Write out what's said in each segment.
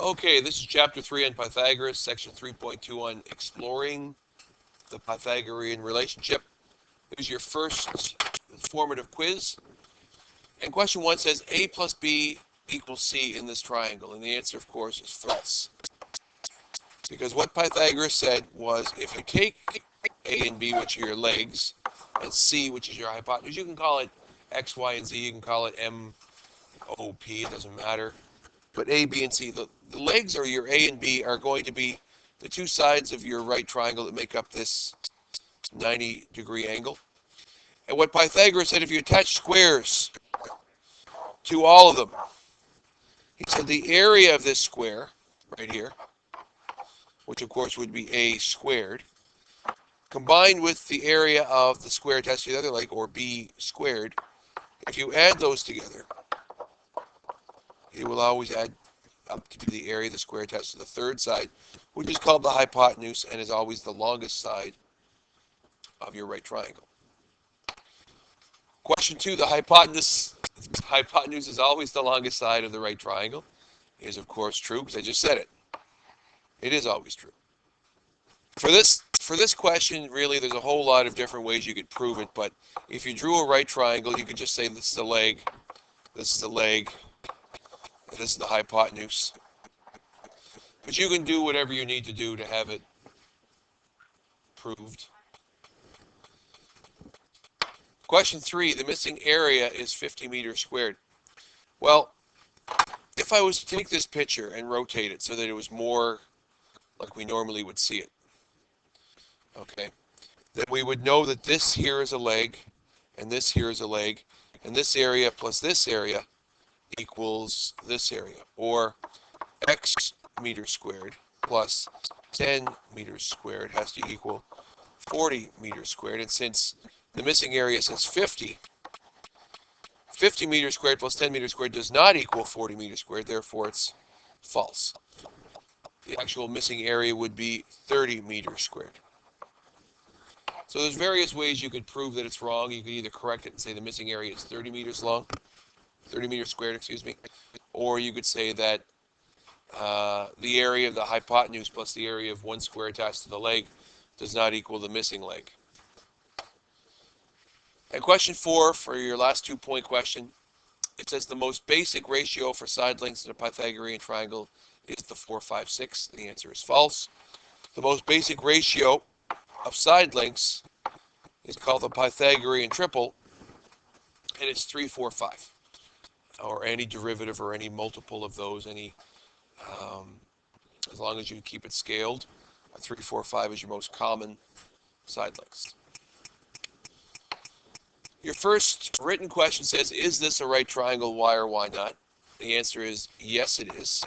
Okay, this is chapter 3 on Pythagoras, section 3.2 on exploring the Pythagorean relationship. Here's your first formative quiz. And question 1 says A plus B equals C in this triangle. And the answer, of course, is false. Because what Pythagoras said was if you take A and B, which are your legs, and C, which is your hypotenuse, you can call it X, Y, and Z. You can call it M, O, P. It doesn't matter. But A, B, and C, the legs or your A and B are going to be the two sides of your right triangle that make up this 90-degree angle. And what Pythagoras said, if you attach squares to all of them, he said the area of this square right here, which of course would be A squared, combined with the area of the square attached to the other leg, or B squared, if you add those together, it will always add up to the area of the square attached to the third side, which is called the hypotenuse and is always the longest side of your right triangle. Question 2, the hypotenuse is always the longest side of the right triangle. Is of course true because I just said it. It is always true. For this question, really, there's a whole lot of different ways you could prove it, but if you drew a right triangle, you could just say this is the leg, this is the leg, and this is the hypotenuse. But you can do whatever you need to do to have it proved. Question 3, the missing area is 50 meters squared. Well, if I was to take this picture and rotate it so that it was more like we normally would see it, okay, then we would know that this here is a leg, and this here is a leg, and this area plus this area equals this area, or x meters squared plus 10 meters squared has to equal 40 meters squared. And since the missing area says 50 meters squared plus 10 meters squared does not equal 40 meters squared, therefore it's false. The actual missing area would be 30 meters squared. So there's various ways you could prove that it's wrong. You could either correct it and say the missing area is 30 meters long, 30 meters squared, excuse me, or you could say that the area of the hypotenuse plus the area of one square attached to the leg does not equal the missing leg. And question 4, for your last 2-point question, it says the most basic ratio for side lengths in a Pythagorean triangle is the 4, 5, 6. The answer is false. The most basic ratio of side lengths is called the Pythagorean triple, and it's 3, 4, 5. Or any derivative or any multiple of those, as long as you keep it scaled, 3, 4, 5 is your most common side lengths. Your first written question says, is this a right triangle? Why or why not? The answer is yes, it is.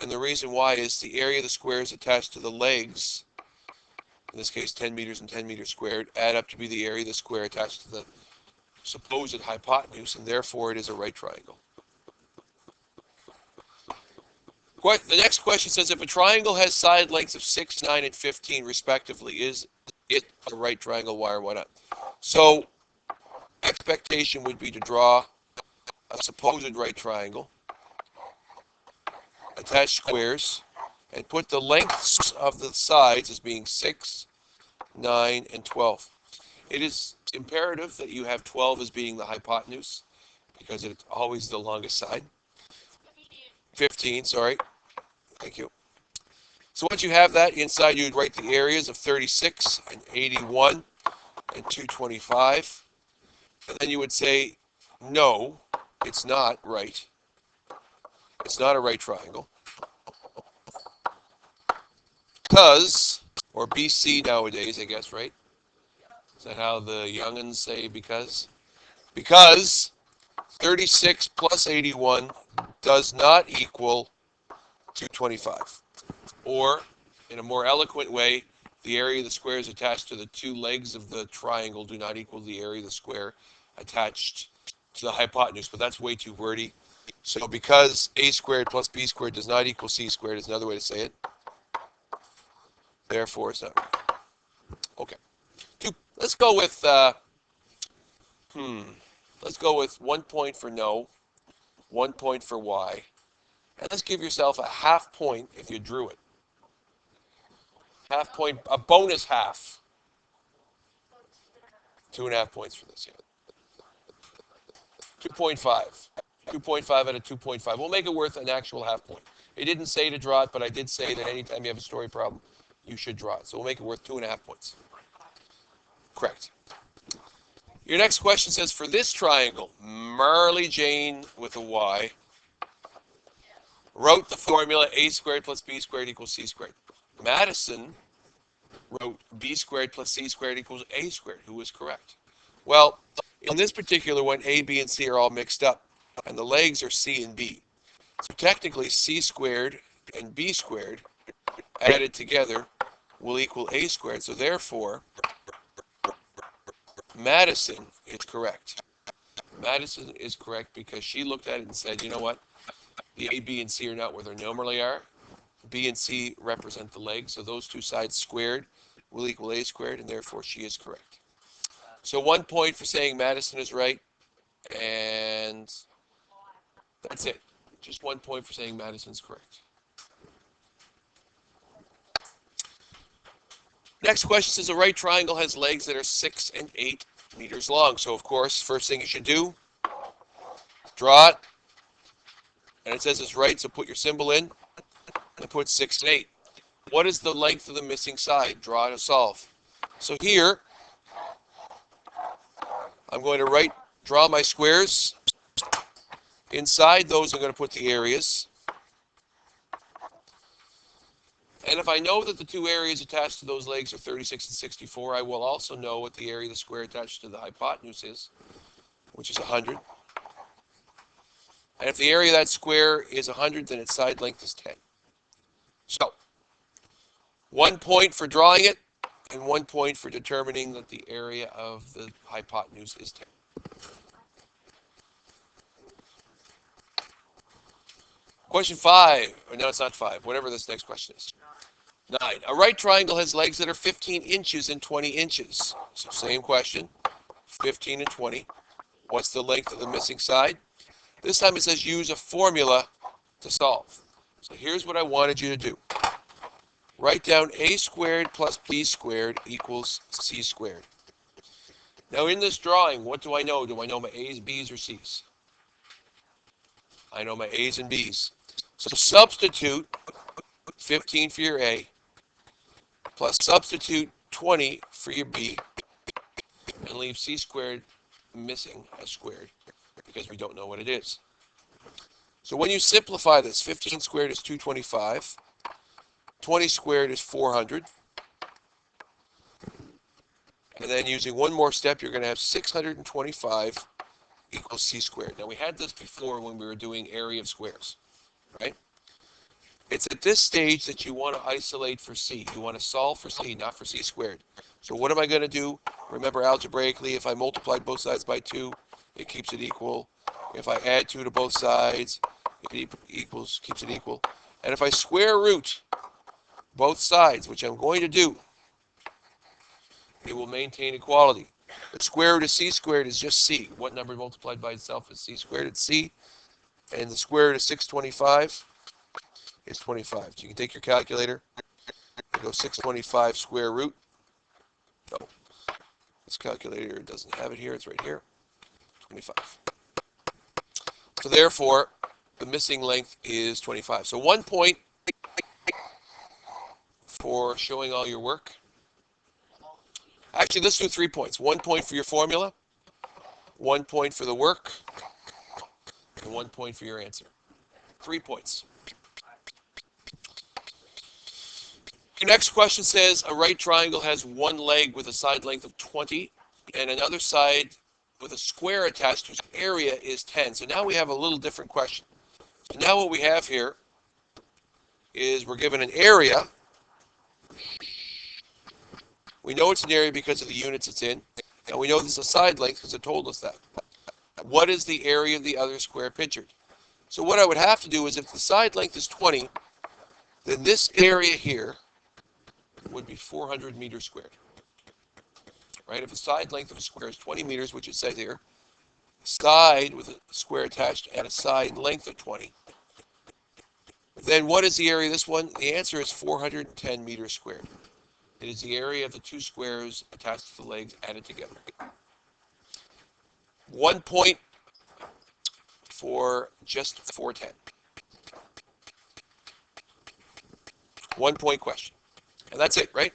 And the reason why is the area of the squares attached to the legs, in this case 10 meters and 10 meters squared, add up to be the area of the square attached to the supposed hypotenuse, and therefore it is a right triangle. The next question says, if a triangle has side lengths of 6, 9, and 15 respectively, is it a right triangle? Why or why not? So expectation would be to draw a supposed right triangle, attach squares, and put the lengths of the sides as being 6, 9, and 12. It is imperative that you have 12 as being the hypotenuse because it's always the longest side. 15, sorry. Thank you. So once you have that, inside you would write the areas of 36 and 81 and 225. And then you would say, no, it's not right. It's not a right triangle. Because, or BC nowadays, I guess, right? Is that how the youngins say because? Because 36 plus 81 does not equal 225. Or, in a more eloquent way, the area of the squares attached to the two legs of the triangle do not equal the area of the square attached to the hypotenuse. But that's way too wordy. So because a squared plus b squared does not equal c squared is another way to say it. Therefore, it's not right. Okay. Let's go with let's go with 1 point for no, 1 point for y, And let's give yourself a half point if you drew it. Half point, a bonus half. 2.5 points for this. Yeah. 2.5. 2.5 out of 2.5. We'll make it worth an actual half point. It didn't say to draw it, but I did say that anytime you have a story problem, you should draw it. So we'll make it worth 2.5 points. Correct. Your next question says, for this triangle, Marleigh-Jane with a Y wrote the formula a squared plus b squared equals c squared. Madison wrote b squared plus c squared equals a squared. Who was correct? Well, in this particular one, a, b, and c are all mixed up, and the legs are c and b. So technically, c squared and b squared added together will equal a squared. So therefore, Madison is correct. Madison is correct because she looked at it and said, you know what? The a, b, and c are not where they normally are. B and C represent the legs, so those two sides squared will equal a squared, and therefore she is correct. So 1 point for saying Madison is right, and that's it. Just 1 point for saying Madison's correct. Next question says a right triangle has legs that are 6 and 8 meters long. So of course, first thing you should do, draw it, and it says it's right, so put your symbol in, and put 6 and 8. What is the length of the missing side? Draw to solve. So here, I'm going to draw my squares. Inside those, I'm going to put the areas. And if I know that the two areas attached to those legs are 36 and 64, I will also know what the area of the square attached to the hypotenuse is, which is 100. And if the area of that square is 100, then its side length is 10. So, 1 point for drawing it, and 1 point for determining that the area of the hypotenuse is 10. Question 5, or no, it's not 5, whatever this next question is. 9. A right triangle has legs that are 15 inches and 20 inches. So same question, 15 and 20. What's the length of the missing side? This time it says use a formula to solve. So here's what I wanted you to do. Write down a squared plus b squared equals c squared. Now in this drawing, what do I know? Do I know my a's, b's, or c's? I know my a's and b's. So substitute 15 for your a, plus substitute 20 for your b, and leave c squared missing as squared, because we don't know what it is. So when you simplify this, 15 squared is 225. 20 squared is 400. And then using one more step, you're going to have 625 equals c squared. Now we had this before when we were doing area of squares, right? It's at this stage that you want to isolate for c. You want to solve for c, not for c squared. So what am I going to do? Remember algebraically, if I multiplied both sides by 2, it keeps it equal. If I add 2 to both sides, it keeps it equal. And if I square root both sides, which I'm going to do, it will maintain equality. The square root of c squared is just c. What number multiplied by itself is c squared? It's c. And the square root of 625 is 25. So you can take your calculator and go 625 square root. No, this calculator doesn't have it here. It's right here. 25. So therefore, the missing length is 25. So 1 point for showing all your work. Actually, let's do 3 points. 1 point for your formula, 1 point for the work, and 1 point for your answer. 3 points. Your next question says a right triangle has one leg with a side length of 20 and another side with a square attached whose area is 10. So now we have a little different question. So now what we have here is we're given an area. We know it's an area because of the units it's in. And we know this is a side length because it told us that. What is the area of the other square pictured? So what I would have to do is if the side length is 20, then this area here would be 400 meters squared. Right? If the side length of a square is 20 meters, which it says here, side with a square attached at a side length of 20 Then what is the area of this one? The answer is 410 meters squared. It is the area of the two squares attached to the legs added together. 1 point for just 410. 1 point question. And that's it, right?